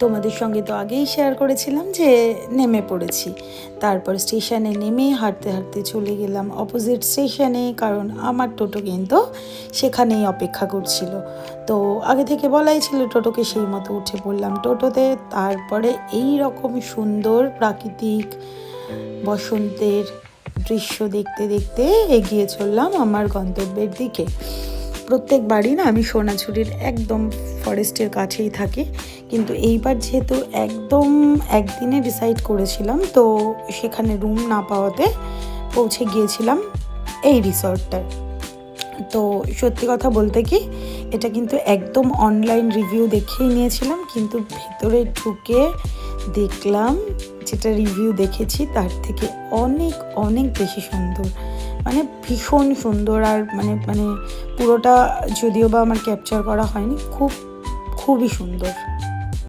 তোমাদের সঙ্গে তো আগেই শেয়ার করেছিলাম যে নেমে পড়েছি। তারপর স্টেশনে নেমে হাঁটতে হাঁটতে চলে গেলাম অপোজিট স্টেশনে, কারণ আমার টোটো কিন্তু সেখানেই অপেক্ষা করছিল। তো আগে থেকে বলাই ছিল টোটোকে, সেই মতো উঠে পড়লাম টোটোতে। তারপরে এই রকম সুন্দর প্রাকৃতিক বসন্তের দৃশ্য দেখতে দেখতে এগিয়ে চললাম আমার গন্তব্যের দিকে। প্রত্যেকবারই না আমি সোনাঝুরির একদম ফরেস্টের কাছেই থাকি, কিন্তু এইবার যেহেতু একদম একদিনে ডিসাইড করেছিলাম, তো সেখানে রুম না পাওয়াতে পৌঁছে গিয়েছিলাম এই রিসর্টটায়। তো সত্যি কথা বলতে কি, এটা কিন্তু একদম অনলাইন রিভিউ দেখেই নিয়েছিলাম, কিন্তু ভেতরে ঢুকে দেখলাম যেটা রিভিউ দেখেছি তার থেকে অনেক অনেক বেশি সুন্দর, মানে ভীষণ সুন্দর। আর মানে পুরোটা যদিও বা আমার ক্যাপচার করা হয়নি, খুবই সুন্দর।